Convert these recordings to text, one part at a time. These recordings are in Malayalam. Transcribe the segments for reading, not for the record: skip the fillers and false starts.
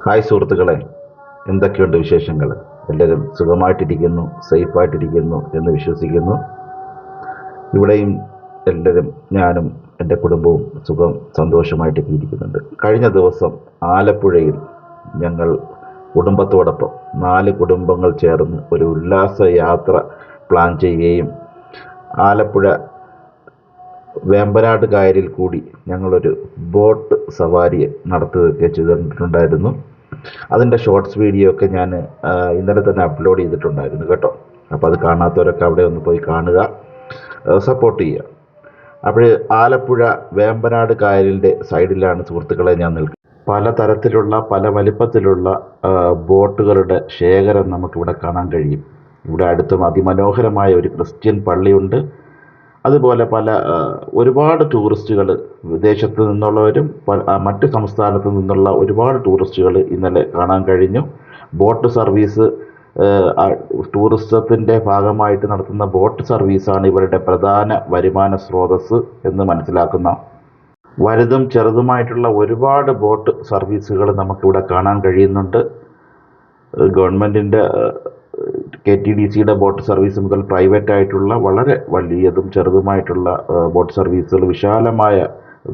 ഹായ് സുഹൃത്തുക്കളെ, എന്തൊക്കെയുണ്ട് വിശേഷങ്ങൾ? എല്ലാവരും സുഖമായിട്ടിരിക്കുന്നു, സേഫായിട്ടിരിക്കുന്നു എന്ന് വിശ്വസിക്കുന്നു. ഇവിടെയും എല്ലാവരും, ഞാനും എൻ്റെ കുടുംബവും സന്തോഷമായിട്ടൊക്കെ ഇരിക്കുന്നുണ്ട്. കഴിഞ്ഞ ദിവസം ആലപ്പുഴയിൽ ഞങ്ങൾ കുടുംബത്തോടൊപ്പം 4 കുടുംബങ്ങൾ ചേർന്ന് ഒരു ഉല്ലാസ യാത്ര പ്ലാൻ ചെയ്യുകയും ആലപ്പുഴ വേമ്പനാട് കായലിൽ കൂടി ഞങ്ങളൊരു ബോട്ട് സവാരി നടത്തുകയൊക്കെ ചെയ്തിട്ടുണ്ടായിരുന്നു. അതിൻ്റെ ഷോർട്സ് വീഡിയോ ഒക്കെ ഞാൻ ഇന്നലെ തന്നെ അപ്ലോഡ് ചെയ്തിട്ടുണ്ടായിരുന്നു കേട്ടോ. അപ്പോൾ അത് കാണാത്തവരൊക്കെ അവിടെ ഒന്ന് പോയി കാണുക, സപ്പോർട്ട് ചെയ്യുക. അപ്പോൾ ആലപ്പുഴ വേമ്പനാട് കായലിൻ്റെ സൈഡിലാണ് സുഹൃത്തുക്കളെ ഞാൻ നിൽക്കുന്നത്. പലതരത്തിലുള്ള പല വലിപ്പത്തിലുള്ള ബോട്ടുകളുടെ ശേഖരം നമുക്കിവിടെ കാണാൻ കഴിയും. ഇവിടെ അടുത്തും അതിമനോഹരമായ ഒരു ക്രിസ്ത്യൻ പള്ളിയുണ്ട്. അതുപോലെ ഒരുപാട് ടൂറിസ്റ്റുകൾ, വിദേശത്ത് നിന്നുള്ളവരും മറ്റ് സംസ്ഥാനത്തു നിന്നുള്ള ഒരുപാട് ടൂറിസ്റ്റുകൾ ഇന്നലെ കാണാൻ കഴിഞ്ഞു. ബോട്ട് സർവീസ്, ടൂറിസത്തിൻ്റെ ഭാഗമായിട്ട് നടത്തുന്ന ബോട്ട് സർവീസാണ് ഇവരുടെ പ്രധാന വരുമാന സ്രോതസ്സ് എന്ന് മനസ്സിലാക്കുന്ന. വലുതും ചെറുതുമായിട്ടുള്ള ഒരുപാട് ബോട്ട് സർവീസുകൾ നമുക്കിവിടെ കാണാൻ കഴിയുന്നുണ്ട്. ഗവൺമെൻറ്റിൻ്റെ KTDCയുടെ ബോട്ട് സർവീസ് മുതൽ പ്രൈവറ്റ് ആയിട്ടുള്ള വളരെ വലിയതും ചെറുതുമായിട്ടുള്ള ബോട്ട് സർവീസുകൾ, വിശാലമായ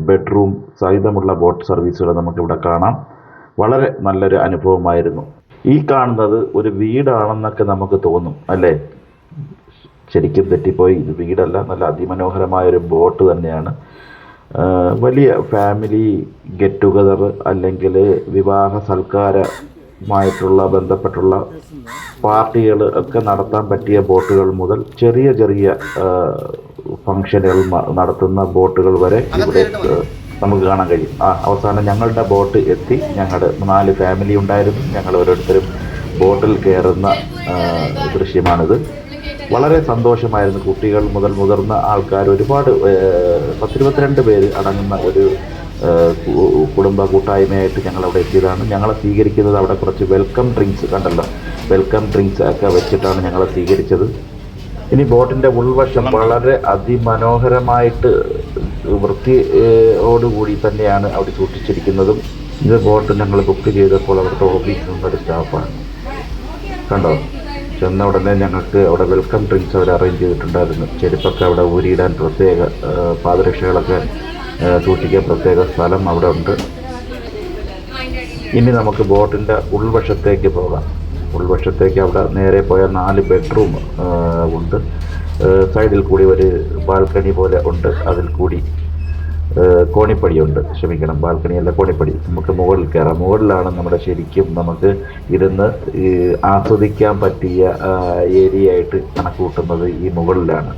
ബെഡ്റൂം സഹിതമുള്ള ബോട്ട് സർവീസുകൾ നമുക്കിവിടെ കാണാം. വളരെ നല്ലൊരു അനുഭവമായിരുന്നു. ഈ കാണുന്നത് ഒരു വീടാണെന്നൊക്കെ നമുക്ക് തോന്നും അല്ലേ? ശരിക്കും തെറ്റിപ്പോയി, ഇത് വീടല്ല, നല്ല അതിമനോഹരമായൊരു ബോട്ട് തന്നെയാണ്. വലിയ ഫാമിലി ഗെറ്റ് ടുഗദർ അല്ലെങ്കിൽ വിവാഹ സൽക്കാരമായിട്ടുള്ള ബന്ധപ്പെട്ടുള്ള പാർട്ടികൾ ഒക്കെ നടത്താൻ പറ്റിയ ബോട്ടുകൾ മുതൽ ചെറിയ ചെറിയ ഫംഗ്ഷനുകൾ നടത്തുന്ന ബോട്ടുകൾ വരെ ഇവിടെ നമുക്ക് കാണാൻ കഴിയും. അവസാനം ഞങ്ങളുടെ ബോട്ട് എത്തി. ഞങ്ങളുടെ 4 ഫാമിലി ഉണ്ടായിരുന്നു. ഞങ്ങൾ ഓരോരുത്തരും ബോട്ടിൽ കയറുന്ന ദൃശ്യമാണിത്. വളരെ സന്തോഷമായിരുന്നു. കുട്ടികൾ മുതൽ മുതിർന്ന ആൾക്കാർ, ഒരുപാട് 10-22 പേര് അടങ്ങുന്ന ഒരു കുടുംബ കൂട്ടായ്മയായിട്ട് ഞങ്ങൾ അവിടെ എത്തിയതാണ്. ഞങ്ങളെ സ്വീകരിക്കുന്നത് അവിടെ കുറച്ച് വെൽക്കം ഡ്രിങ്ക്സ് കണ്ടല്ലോ, വെൽക്കം ഡ്രിങ്ക്സ് ഒക്കെ വെച്ചിട്ടാണ് ഞങ്ങളെ സ്വീകരിച്ചത്. ഇനി ബോട്ടിൻ്റെ ഉൾവശം വളരെ അതിമനോഹരമായിട്ട് വൃത്തിയോടുകൂടി തന്നെയാണ് അവിടെ സൂക്ഷിച്ചിരിക്കുന്നതും. ഇത് ബോട്ട് ഞങ്ങൾ ബുക്ക് ചെയ്തപ്പോൾ അവിടുത്തെ ഓഫീസിൽ നിന്നൊരു സ്റ്റാഫാണ്. കണ്ടോ, ചെന്ന ഉടനെ ഞങ്ങൾക്ക് അവിടെ വെൽക്കം ഡ്രിങ്ക്സ് അവർ അറേഞ്ച് ചെയ്തിട്ടുണ്ടായിരുന്നു. ചെരുപ്പൊക്കെ അവിടെ ഊരിയിടാൻ പ്രത്യേക, പാദരക്ഷകളൊക്കെ സൂക്ഷിക്കാൻ പ്രത്യേക സ്ഥലം അവിടെ ഉണ്ട്. ഇനി നമുക്ക് ബോട്ടിൻ്റെ ഉൾവശത്തേക്ക് പോകാം. ഉൾവശത്തേക്ക് അവിടെ നേരെ പോയാൽ 4 ബെഡ്റൂം ഉണ്ട്. സൈഡിൽ കൂടി ഒരു ബാൽക്കണി പോലെ ഉണ്ട്. അതിൽ കൂടി കോണിപ്പടിയുണ്ട്, ക്ഷമിക്കണം, ബാൽക്കണിയല്ല, കോണിപ്പടി. നമുക്ക് മുകളിൽ കയറാം. മുകളിലാണ് നമ്മുടെ ശരിക്കും നമുക്ക് ഇരുന്ന് ആസ്വദിക്കാൻ പറ്റിയ ഏരിയ ആയിട്ട് കണക്ക് കൂട്ടുന്നത് ഈ മുകളിലാണ്.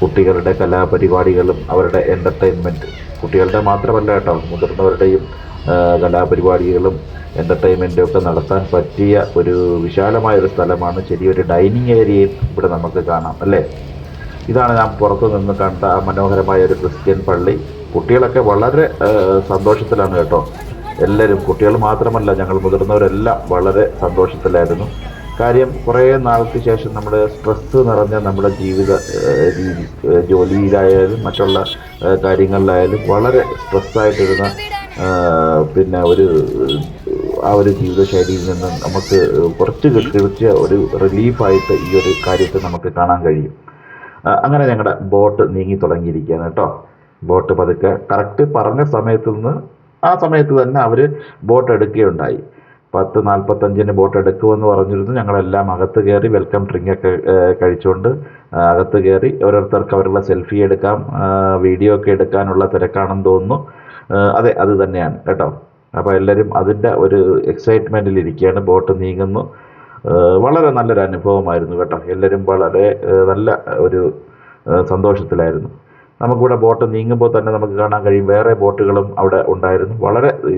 കുട്ടികളുടെ കലാപരിപാടികളും അവരുടെ എൻ്റർടൈൻമെൻറ്റ്, കുട്ടികളുടെ മാത്രമല്ല കേട്ടോ, മുതിർന്നവരുടെയും കലാപരിപാടികളും എൻ്റർടൈൻമെൻറ്റും ഒക്കെ നടത്താൻ പറ്റിയ ഒരു വിശാലമായൊരു സ്ഥലമാണ്. ചെറിയൊരു ഡൈനിങ് ഏരിയയും ഇവിടെ നമുക്ക് കാണാം അല്ലേ? ഇതാണ് ഞാൻ പുറത്തു നിന്ന് കണ്ട ആ മനോഹരമായ ഒരു ക്രിസ്ത്യൻ പള്ളി. കുട്ടികളൊക്കെ വളരെ സന്തോഷത്തിലാണ് കേട്ടോ. എല്ലാവരും, കുട്ടികൾ മാത്രമല്ല, ഞങ്ങൾ മുതിർന്നവരെല്ലാം വളരെ സന്തോഷത്തിലായിരുന്നു. കാര്യം കുറേ നാൾക്ക് ശേഷം നമ്മുടെ സ്ട്രെസ്സ് നിറഞ്ഞ നമ്മുടെ ജീവിത രീതി, ജോലിയിലായാലും മറ്റുള്ള കാര്യങ്ങളിലായാലും വളരെ സ്ട്രെസ്സായിട്ടിരുന്ന പിന്നെ ആ ഒരു ജീവിതശൈലിയിൽ നിന്ന് നമുക്ക് കുറച്ച് കിട്ടിയ ഒരു റിലീഫായിട്ട് ഈ ഒരു കാര്യത്തെ നമുക്ക് കാണാൻ കഴിയും. അങ്ങനെ ഞങ്ങളുടെ ബോട്ട് നീങ്ങി തുടങ്ങിയിരിക്കുകയാണ് കേട്ടോ. ബോട്ട് പതുക്കെ കറക്റ്റ് പറഞ്ഞ സമയത്ത് നിന്ന് ആ സമയത്ത് തന്നെ അവർ ബോട്ട് എടുക്കുകയുണ്ടായി. 10:45 ബോട്ട് എടുക്കുമെന്ന് പറഞ്ഞിരുന്നു. ഞങ്ങളെല്ലാം അകത്ത് കയറി വെൽക്കം ഡ്രിങ്കൊക്കെ കഴിച്ചുകൊണ്ട് അകത്ത് കയറി. ഓരോരുത്തർക്ക് അവരുടെ സെൽഫി എടുക്കാം, വീഡിയോ ഒക്കെ എടുക്കാനുള്ള തിരക്കാണെന്ന് തോന്നുന്നു. അതെ, അത് തന്നെയാണ് കേട്ടോ. അപ്പോൾ എല്ലാവരും അതിൻ്റെ ഒരു എക്സൈറ്റ്മെൻറ്റിലിരിക്കുകയാണ്. ബോട്ട് നീങ്ങുന്നു. വളരെ നല്ലൊരു അനുഭവമായിരുന്നു കേട്ടോ. എല്ലാവരും വളരെ നല്ല ഒരു സന്തോഷത്തിലായിരുന്നു. നമുക്കിവിടെ ബോട്ട് നീങ്ങുമ്പോൾ തന്നെ നമുക്ക് കാണാൻ കഴിയും വേറെ ബോട്ടുകളും അവിടെ ഉണ്ടായിരുന്നു.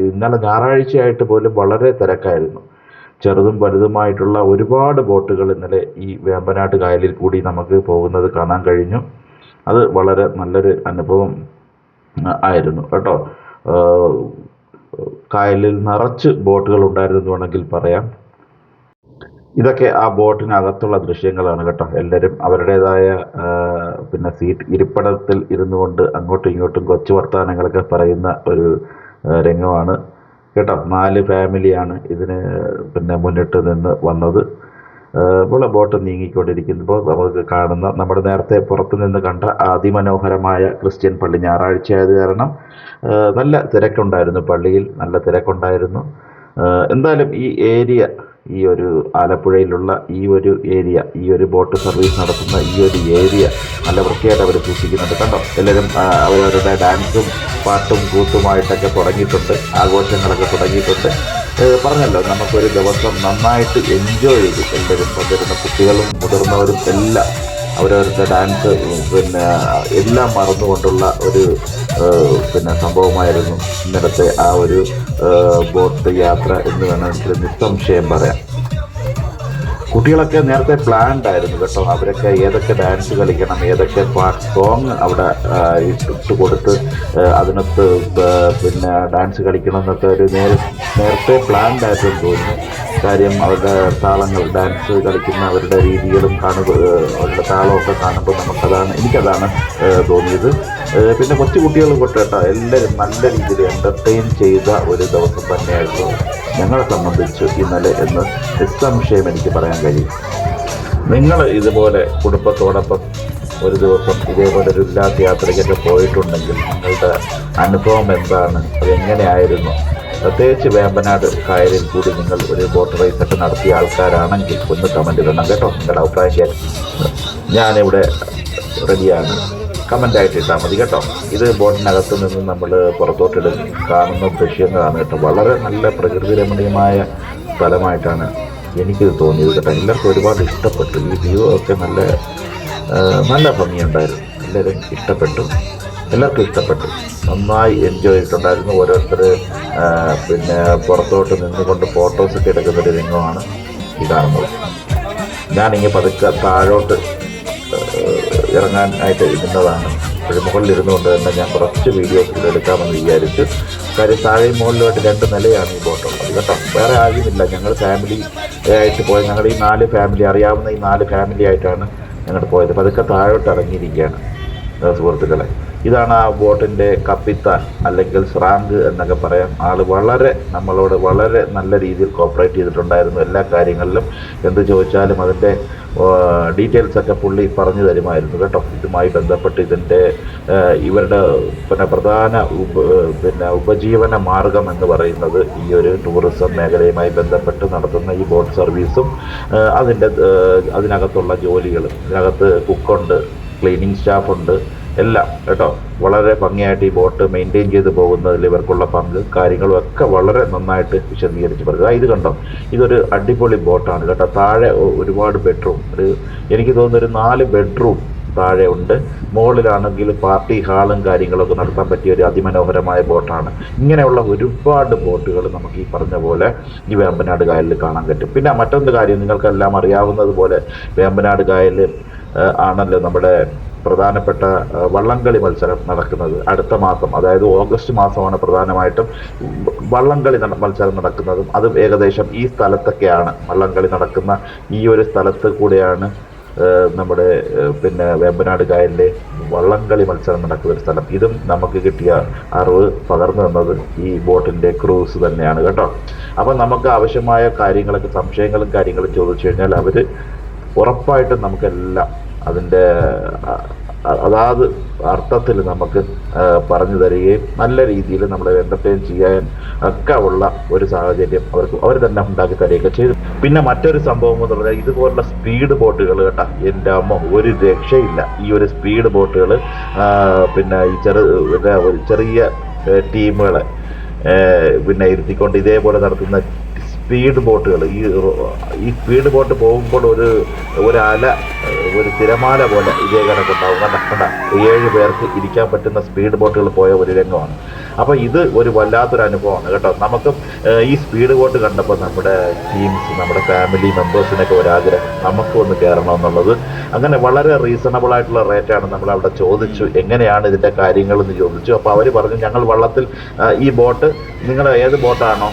ഇന്നലെ ഞായറാഴ്ചയായിട്ട് പോലും വളരെ തിരക്കായിരുന്നു. ചെറുതും വലുതുമായിട്ടുള്ള ഒരുപാട് ബോട്ടുകൾ ഇന്നലെ ഈ വേമ്പനാട്ട് കായലിൽ കൂടി നമുക്ക് പോകുന്നത് കാണാൻ കഴിഞ്ഞു. അത് വളരെ നല്ലൊരു അനുഭവം ആയിരുന്നു കേട്ടോ. കായലിൽ നിറച്ച് ബോട്ടുകൾ ഉണ്ടായിരുന്നു വേണമെങ്കിൽ പറയാം. ഇതൊക്കെ ആ ബോട്ടിനകത്തുള്ള ദൃശ്യങ്ങളാണ് കേട്ടോ. എല്ലാവരും അവരുടേതായ പിന്നെ ഇരിപ്പിടത്തിൽ ഇരുന്നു കൊണ്ട് അങ്ങോട്ടും ഇങ്ങോട്ടും കൊച്ചു വർത്തമാനങ്ങളൊക്കെ പറയുന്ന ഒരു രംഗമാണ്. കേട്ടോ. 4 ഫാമിലിയാണ് ഇതിന് പിന്നെ മുന്നിട്ട് നിന്ന് വന്നത്. ഇപ്പോൾ ബോട്ട് നീങ്ങിക്കൊണ്ടിരിക്കുമ്പോൾ നമുക്ക് കാണുന്ന നമ്മുടെ നേരത്തെ പുറത്തു നിന്ന് കണ്ട അതിമനോഹരമായ ക്രിസ്ത്യൻ പള്ളി. ഞായറാഴ്ച ആയത് കാരണം നല്ല തിരക്കുണ്ടായിരുന്നു, പള്ളിയിൽ നല്ല തിരക്കുണ്ടായിരുന്നു. എന്തായാലും ഈ ഏരിയ, ഈ ഒരു ആലപ്പുഴയിലുള്ള ഈ ഒരു ഏരിയ, ഈ ഒരു ബോട്ട് സർവീസ് നടത്തുന്ന ഈ ഒരു ഏരിയ നല്ല വൃത്തിയായിട്ട് അവർ സൂക്ഷിക്കുന്നുണ്ട്. കണ്ടോ, എല്ലാവരും അവരവരുടെ ഡാൻസും പാട്ടും കൂത്തുമായിട്ടൊക്കെ തുടങ്ങിയിട്ടുണ്ട്, ആഘോഷങ്ങളൊക്കെ തുടങ്ങിയിട്ടുണ്ട്. പറഞ്ഞല്ലോ, നമുക്കൊരു ദിവസം നന്നായിട്ട് എൻജോയ് ചെയ്തു എല്ലാവരും വന്നിരുന്ന കുട്ടികളും മുതിർന്നവരും എല്ലാം അവരവരുടെ ഡാൻസ് പിന്നെ എല്ലാം മറന്നുകൊണ്ടുള്ള ഒരു പിന്നെ സംഭവമായിരുന്നു ഇന്നലത്തെ ആ ഒരു ബോട്ട് യാത്ര എന്ന് വേണമെങ്കിൽ നിസ്സംശയം പറയാം. കുട്ടികളൊക്കെ നേരത്തെ പ്ലാൻഡ് ആയിരുന്നു കേട്ടോ. അവരൊക്കെ ഏതൊക്കെ ഡാൻസ് കളിക്കണം, ഏതൊക്കെ സോങ് അവിടെ ഇട്ട് കൊടുത്ത് അതിനകത്ത് പിന്നെ ഡാൻസ് കളിക്കണം എന്നൊക്കെ ഒരു നേരത്തെ പ്ലാൻഡ് ആയിട്ടെന്ന് തോന്നുന്നു. കാര്യം അവരുടെ താളങ്ങൾ, ഡാൻസ് കളിക്കുന്ന അവരുടെ രീതികളും അവരുടെ താളമൊക്കെ കാണുമ്പോൾ എനിക്കതാണ് തോന്നിയത്. പിന്നെ കൊച്ചു കുട്ടികളും കൊട്ടേട്ടോ എല്ലാവരും നല്ല രീതിയിൽ എൻ്റർടൈൻ ചെയ്ത ഒരു ദിവസം തന്നെയായിരുന്നു ഞങ്ങളെ സംബന്ധിച്ച് ഇന്നലെ എന്ന് നിസ്സംശയം എനിക്ക് പറയാൻ കഴിയും. നിങ്ങൾ ഇതുപോലെ കുടുംബത്തോടൊപ്പം ഒരു ദിവസം ഇതേപോലെ ഒരു ഉല്ലാസ യാത്രയ്ക്കൊക്കെ പോയിട്ടുണ്ടെങ്കിൽ നിങ്ങളുടെ അനുഭവം എന്താണ്, അതെങ്ങനെയായിരുന്നു? പ്രത്യേകിച്ച് വേമ്പനാട് കായലിൽ കൂടി നിങ്ങൾ ഒരു ബോട്ട് റേസൊക്കെ നടത്തിയ ആൾക്കാരാണെങ്കിൽ ഒന്ന് കമൻറ്റ് ഇടണം കേട്ടോ. നിങ്ങളുടെ അഭിപ്രായം കേൾക്കാം. ഞാനിവിടെ റെഡിയാണ്, കമൻ്റായിട്ട് ഇട്ടാൽ മതി കേട്ടോ. ഇത് ബോട്ടിനകത്ത് നിന്ന് നമ്മൾ പുറത്തോട്ടിട്ട് കാണുന്ന ദൃശ്യങ്ങളാണ് കേട്ടോ. വളരെ നല്ല പ്രകൃതി രമണീയമായ സ്ഥലമായിട്ടാണ് എനിക്കിത് തോന്നിയത് കേട്ടോ. എല്ലാവർക്കും ഒരുപാട് ഇഷ്ടപ്പെട്ടു. ഈ വ്യൂ ഒക്കെ നല്ല ഭംഗിയുണ്ടായിരുന്നു. എല്ലാവരും എല്ലാവർക്കും ഇഷ്ടപ്പെട്ടു. നന്നായി എൻജോയ് ചെയ്തിട്ടുണ്ടായിരുന്നു. ഓരോരുത്തർ പിന്നെ പുറത്തോട്ട് നിന്നുകൊണ്ട് ഫോട്ടോസൊക്കെ എടുക്കുന്നൊരു രംഗമാണ് ഈ കാണുന്നത്. ഞാനിങ്ങനെ പതുക്കെ താഴോട്ട് ഇറങ്ങാനായിട്ട് ഇരുന്നതാണ്. അപ്പോൾ മുകളിലിരുന്നുകൊണ്ട് തന്നെ ഞാൻ കുറച്ച് വീഡിയോസ് എടുക്കാമെന്ന് വിചാരിച്ചു. കാര്യം താഴെയും മുകളിലുമായിട്ട് 2 നിലയാണ് ഈ ബോട്ടുള്ളത് കേട്ടോ. വേറെ ആരുമില്ല, ഞങ്ങൾ ഫാമിലി ആയിട്ട് പോയത്. ഞങ്ങൾ ഈ 4 ഫാമിലി, അറിയാവുന്ന ഈ 4 ഫാമിലി ആയിട്ടാണ് ഞങ്ങൾ പോയത്. പതുക്കെ താഴോട്ട് ഇറങ്ങിയിരിക്കുകയാണ് സുഹൃത്തുക്കളെ. ഇതാണ് ആ ബോട്ടിൻ്റെ കപ്പിത്താൻ, അല്ലെങ്കിൽ സ്രാങ്ക് എന്നൊക്കെ പറയാം. ആൾ നമ്മളോട് വളരെ നല്ല രീതിയിൽ കോപ്പറേറ്റ് ചെയ്തിട്ടുണ്ടായിരുന്നു. എല്ലാ കാര്യങ്ങളിലും എന്ത് ചോദിച്ചാലും അതിൻ്റെ ഡീറ്റെയിൽസൊക്കെ പുള്ളി പറഞ്ഞു തരുമായിരുന്നു കേട്ടോ. ഇതുമായി ബന്ധപ്പെട്ട് ഇവരുടെ പ്രധാന ഉപജീവന മാർഗം എന്ന് പറയുന്നത് ഈ ഒരു ടൂറിസം മേഖലയുമായി ബന്ധപ്പെട്ട് നടത്തുന്ന ഈ ബോട്ട് സർവീസും അതിനകത്തുള്ള ജോലികളും. ഇതിനകത്ത് കുക്കുണ്ട്, ക്ലീനിങ് സ്റ്റാഫുണ്ട്, എല്ലാം കേട്ടോ. വളരെ ഭംഗിയായിട്ട് ഈ ബോട്ട് മെയിൻറ്റെയിൻ ചെയ്ത് പോകുന്നതിൽ ഇവർക്കുള്ള പങ്ക് കാര്യങ്ങളും ഒക്കെ വളരെ നന്നായിട്ട് വിശദീകരിച്ച് പറയുക. ഇത് കണ്ടോ, ഇതൊരു അടിപൊളി ബോട്ടാണ് കേട്ടോ. താഴെ ഒരുപാട് ബെഡ്റൂം, എനിക്ക് തോന്നുന്നു ഒരു 4 ബെഡ്റൂം താഴെ ഉണ്ട്. മുകളിലാണെങ്കിൽ പാർട്ടി ഹാളും കാര്യങ്ങളൊക്കെ നടത്താൻ പറ്റിയ ഒരു അതിമനോഹരമായ ബോട്ടാണ്. ഇങ്ങനെയുള്ള ഒരുപാട് ബോട്ടുകൾ നമുക്ക് ഈ പറഞ്ഞ പോലെ ഈ വേമ്പനാട് കായലിൽ കാണാൻ പറ്റും. പിന്നെ മറ്റൊരു കാര്യം, നിങ്ങൾക്കെല്ലാം അറിയാവുന്നത് പോലെ വേമ്പനാട് കായലിൽ ആണല്ലോ നമ്മുടെ പ്രധാനപ്പെട്ട വള്ളംകളി മത്സരം നടക്കുന്നത്. അടുത്ത മാസം, അതായത് ഓഗസ്റ്റ് മാസമാണ് പ്രധാനമായിട്ടും വള്ളംകളി മത്സരം നടക്കുന്നതും. അതും ഏകദേശം ഈ സ്ഥലത്തൊക്കെയാണ് വള്ളംകളി നടക്കുന്ന ഈ ഒരു സ്ഥലത്ത് കൂടെയാണ് നമ്മുടെ വേമ്പനാട് കായലിലെ വള്ളംകളി മത്സരം നടക്കുന്ന ഒരു സ്ഥലം. ഇതും നമുക്ക് കിട്ടിയ അറിവ് പകർന്നു തന്നത് ഈ ബോട്ടിൻ്റെ ക്രൂസ് തന്നെയാണ് കേട്ടോ. അപ്പം നമുക്ക് ആവശ്യമായ കാര്യങ്ങളൊക്കെ, സംശയങ്ങളും കാര്യങ്ങളും ചോദിച്ചു കഴിഞ്ഞാൽ അവർ ഉറപ്പായിട്ടും നമുക്കെല്ലാം അതിൻ്റെ അതാത് അർത്ഥത്തിൽ നമുക്ക് പറഞ്ഞു തരികയും നല്ല രീതിയിൽ നമ്മളെ എൻ്റർടൈൻ ചെയ്യാൻ ഒക്കെ ഉള്ള ഒരു സാഹചര്യം അവർ തന്നെ ഉണ്ടാക്കി തരികയൊക്കെ ചെയ്തു. പിന്നെ മറ്റൊരു സംഭവം എന്ന് പറഞ്ഞാൽ ഇതുപോലുള്ള സ്പീഡ് ബോട്ടുകൾ കേട്ടോ, എൻ്റെ അമ്മ ഒരു രക്ഷയില്ല. ഈ ഒരു സ്പീഡ് ബോട്ടുകൾ ഈ ചെറിയ ടീമുകളെ ഇരുത്തിക്കൊണ്ട് ഇതേപോലെ നടത്തുന്ന സ്പീഡ് ബോട്ടുകൾ. ഈ സ്പീഡ് ബോട്ട് പോകുമ്പോൾ ഒരു അല, ഒരു തിരമാല പോലെ ഇതേ കണക്കുണ്ടാവും. കണ്ട 7 പേർക്ക് ഇരിക്കാൻ പറ്റുന്ന സ്പീഡ് ബോട്ടുകൾ പോയ ഒരു രംഗമാണ്. അപ്പോൾ ഇത് ഒരു വല്ലാത്തൊരു അനുഭവമാണ് കേട്ടോ. നമുക്ക് ഈ സ്പീഡ് ബോട്ട് കണ്ടപ്പോൾ നമ്മുടെ ഫാമിലി മെമ്പേഴ്സിനൊക്കെ ഒരാഗ്രഹം നമുക്ക് ഒന്ന് കയറണമെന്നുള്ളത്. അങ്ങനെ വളരെ റീസണബിൾ ആയിട്ടുള്ള റേറ്റാണ് നമ്മൾ അവിടെ ചോദിച്ചു. എങ്ങനെയാണ് ഇതിൻ്റെ കാര്യങ്ങളെന്ന് ചോദിച്ചു. അപ്പോൾ അവർ പറഞ്ഞു, ഞങ്ങൾ വള്ളത്തിൽ ഈ ബോട്ട് നിങ്ങൾ ഏത് ബോട്ടാണോ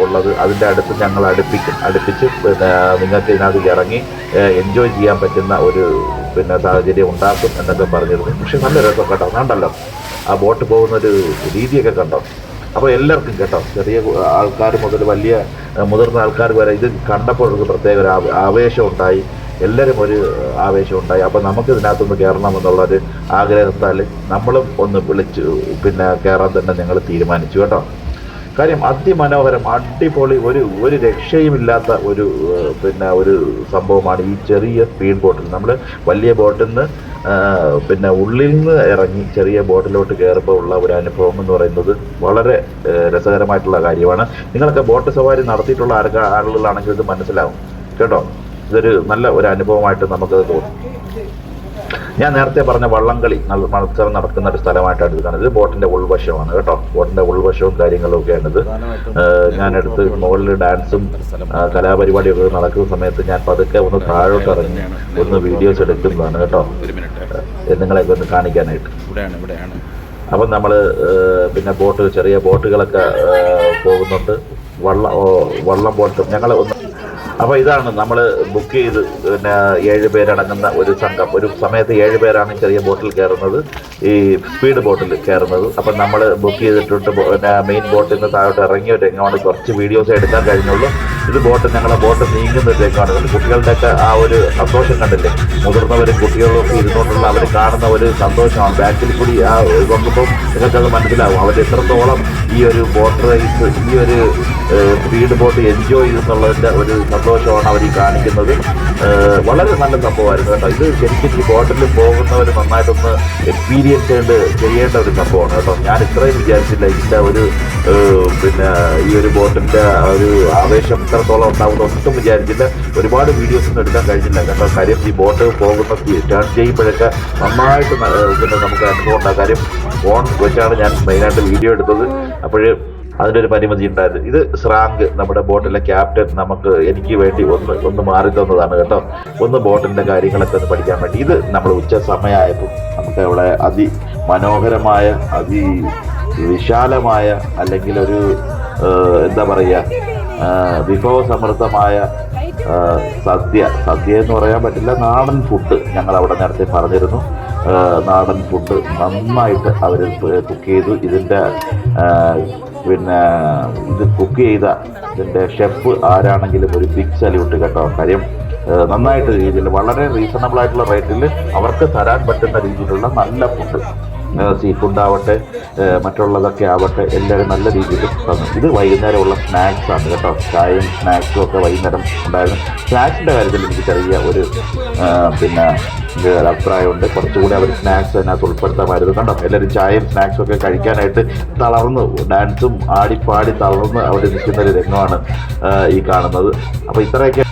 ഉള്ളത് അതിൻ്റെ അടുത്ത് ഞങ്ങൾ അടുപ്പിച്ച് നിങ്ങൾക്ക് ഇതിനകത്ത് ഇറങ്ങി എൻജോയ് ചെയ്യാൻ പറ്റുന്ന ഒരു സാഹചര്യം ഉണ്ടാക്കും എന്നൊക്കെ പറഞ്ഞിരുന്നു. പക്ഷെ നല്ല രസം കേട്ടോ. കണ്ടല്ലോ ആ ബോട്ട് പോകുന്നൊരു രീതിയൊക്കെ കണ്ടോ. അപ്പോൾ എല്ലാവർക്കും കേട്ടോ, ചെറിയ ആൾക്കാർ മുതൽ വലിയ മുതിർന്ന ആൾക്കാർ വരെ ഇത് കണ്ടപ്പോൾ ഒരു പ്രത്യേക ഒരു ആവേശം ഉണ്ടായി. എല്ലാവരും ഒരു ആവേശം ഉണ്ടായി. അപ്പോൾ നമുക്ക് ഇതിനകത്തൊന്ന് കയറണമെന്നുള്ളൊരു ആഗ്രഹത്താൽ നമ്മളും ഒന്ന് വിളിച്ച് പിന്നെ കയറാൻ തന്നെ ഞങ്ങൾ തീരുമാനിച്ചു കേട്ടോ. കാര്യം അതിമനോഹരം, അടിപൊളി, ഒരു രക്ഷയുമില്ലാത്ത പിന്നെ ഒരു സംഭവമാണ് ഈ ചെറിയ സ്പീഡ് ബോട്ടിൽ. നമ്മൾ വലിയ ബോട്ടിൽ നിന്ന് പിന്നെ ഉള്ളിൽ നിന്ന് ഇറങ്ങി ചെറിയ ബോട്ടിലോട്ട് കയറുമ്പോൾ ഉള്ള ഒരു അനുഭവം എന്ന് പറയുന്നത് വളരെ രസകരമായിട്ടുള്ള കാര്യമാണ്. നിങ്ങളൊക്കെ ബോട്ട് സവാരി നടത്തിയിട്ടുള്ള ആളുകളാണെങ്കിൽ ഇത് മനസ്സിലാവും കേട്ടോ. ഇതൊരു നല്ല ഒരു അനുഭവമായിട്ട് നമുക്കത് തോന്നും. ഞാൻ നേരത്തെ പറഞ്ഞ വള്ളംകളി മത്സരം നടക്കുന്ന ഒരു സ്ഥലമായിട്ടാണ് ഇത് കാണുന്നത്. ഇത് ബോട്ടിന്റെ ഉൾവശമാണ് കേട്ടോ. ബോട്ടിന്റെ ഉൾവശവും കാര്യങ്ങളും ഒക്കെയാണിത്. ഞാനെടുത്ത് മുകളിൽ ഡാൻസും കലാപരിപാടിയൊക്കെ നടക്കുന്ന സമയത്ത് ഞാൻ പതുക്കെ ഒന്ന് താഴോട്ട് ഇറങ്ങി ഒന്ന് വീഡിയോസ് എടുക്കുന്നതാണ് കേട്ടോ, നിങ്ങളെയൊക്കെ ഒന്ന് കാണിക്കാനായിട്ട്. അപ്പം നമ്മൾ പിന്നെ ചെറിയ ബോട്ടുകളൊക്കെ പോകുന്നുണ്ട്. വള്ളം ബോട്ടും ഞങ്ങൾ ഒന്ന്. അപ്പോൾ ഇതാണ് നമ്മൾ ബുക്ക് ചെയ്ത് പിന്നെ 7 പേരടങ്ങുന്ന ഒരു സംഘം. ഒരു സമയത്ത് 7 പേരാണ് ചെറിയ ബോട്ടിൽ കയറുന്നത്, ഈ സ്പീഡ് ബോട്ടിൽ കയറുന്നത്. അപ്പം നമ്മൾ ബുക്ക് ചെയ്തിട്ടുണ്ട്. പിന്നെ മെയിൻ ബോട്ടിൽ നിന്ന് താഴോട്ട് ഇറങ്ങിയ ഒരു രംഗമാണ്. കുറച്ച് വീഡിയോസ് എടുക്കാൻ കഴിഞ്ഞുള്ളൂ. ഇത് ഞങ്ങളെ ബോട്ട് നീങ്ങുന്ന ഒരു രംഗമാണ്. കുട്ടികളുടെയൊക്കെ ആ ഒരു സന്തോഷം കണ്ടില്ലേ, മുതിർന്നവരും കുട്ടികളും ഒക്കെ ഇരുന്നുകൊണ്ടുള്ള അവർ കാണുന്ന ഒരു സന്തോഷമാണ്. ബാക്കിൽ കൂടി ആ നോക്കുമ്പോൾ നിങ്ങൾക്കത് മനസ്സിലാവും അവർ എത്രത്തോളം ഈ ഒരു ബോട്ട് റേസ്, ഈ ഒരു സ്പീഡ് ബോട്ട് എൻജോയ് ചെയ്യുന്നുള്ളതിൻ്റെ ഒരു സന്തോഷമാണ് അവർ ഈ കാണിക്കുന്നത്. വളരെ നല്ല സംഭവമായിരുന്നു കേട്ടോ. ഇത് ശരിക്കും ഈ ബോട്ടിൽ പോകുന്നവർ നന്നായിട്ടൊന്ന് എക്സ്പീരിയൻസ് ചെയ്യേണ്ട ഒരു സംഭവമാണ് കേട്ടോ. ഞാൻ ഇത്രയും വിചാരിച്ചില്ല ഇതിൻ്റെ പിന്നെ ഈ ഒരു ബോട്ടിൻ്റെ ഒരു ആവേശം ഇത്രത്തോളം ഉണ്ടാവുന്ന ഒട്ടും വിചാരിച്ചില്ല. ഒരുപാട് വീഡിയോസ് ഒന്നും എടുക്കാൻ കഴിഞ്ഞില്ല കേട്ടോ. കാര്യം ഈ ബോട്ട് പോകുന്ന ടേൺ ചെയ്യുമ്പോഴൊക്കെ നന്നായിട്ട് പിന്നെ നമുക്ക് അനുഭവം ഉണ്ടാകും. കാര്യം ഫോൺ വെച്ചാണ് ഞാൻ മെയിനായിട്ട് വീഡിയോ എടുത്തത്. അപ്പോൾ അതിൻ്റെ ഒരു പരിമിതി ഉണ്ടായിരുന്നു. ഇത് ശ്രാങ്ക്, നമ്മുടെ ബോട്ടിലെ ക്യാപ്റ്റൻ, എനിക്ക് വേണ്ടി ഒന്ന് മാറി തന്നതാണ് കേട്ടോ. ഒന്ന് ബോട്ടിൻ്റെ കാര്യങ്ങളൊക്കെ ഒന്ന് പഠിക്കാൻ വേണ്ടി. ഇത് നമ്മൾ ഉച്ച സമയമായപ്പോൾ നമുക്ക് അവിടെ അതിമനോഹരമായ വിശാലമായ അല്ലെങ്കിൽ ഒരു എന്താ പറയുക വിഭവസമൃദ്ധമായ സദ്യ എന്ന് പറയാൻ പറ്റില്ല, നാടൻ ഫുഡ് ഞങ്ങൾ അവിടെ നേരത്തെ പറഞ്ഞിരുന്നു. നാടൻ ഫുഡ് നന്നായിട്ട് അവർ കുക്ക് ചെയ്തു. ഇതിൻ്റെ പിന്നെ ഇത് കുക്ക് ചെയ്ത ഇതിൻ്റെ ഷെഫ് ആരാണെങ്കിലും ഒരു ബിഗ് സല്യൂട്ട് കേട്ടോ. കാര്യം നന്നായിട്ട് രീതിയിൽ വളരെ റീസണബിൾ ആയിട്ടുള്ള റേറ്റിൽ അവർക്ക് തരാൻ പറ്റുന്ന രീതിയിലുള്ള നല്ല ഫുഡ്, സീ ഫുഡ് ആവട്ടെ മറ്റുള്ളതൊക്കെ ആവട്ടെ എല്ലാവരും നല്ല രീതിയിൽ തന്നു. ഇത് വൈകുന്നേരമുള്ള സ്നാക്സ് ആണ് കേട്ടോ. ചായയും സ്നാക്സും ഒക്കെ വൈകുന്നേരം ഉണ്ടായിരുന്നു. സ്നാക്സിൻ്റെ കാര്യത്തിൽ എനിക്ക് ചെറിയ ഒരു പിന്നെ അഭിപ്രായമുണ്ട്. കുറച്ചുകൂടി അവർ സ്നാക്സ് അതിനകത്ത് ഉൾപ്പെടുത്താമായിരുന്നു കണ്ടോ. എല്ലാവരും ചായയും സ്നാക്സും ഒക്കെ കഴിക്കാനായിട്ട് തളർന്ന് ഡാൻസും ആടിപ്പാടി തളർന്ന് അവിടെ നിൽക്കുന്ന ഒരു രംഗമാണ് ഈ കാണുന്നത്. അപ്പോൾ ഇത്രയൊക്കെ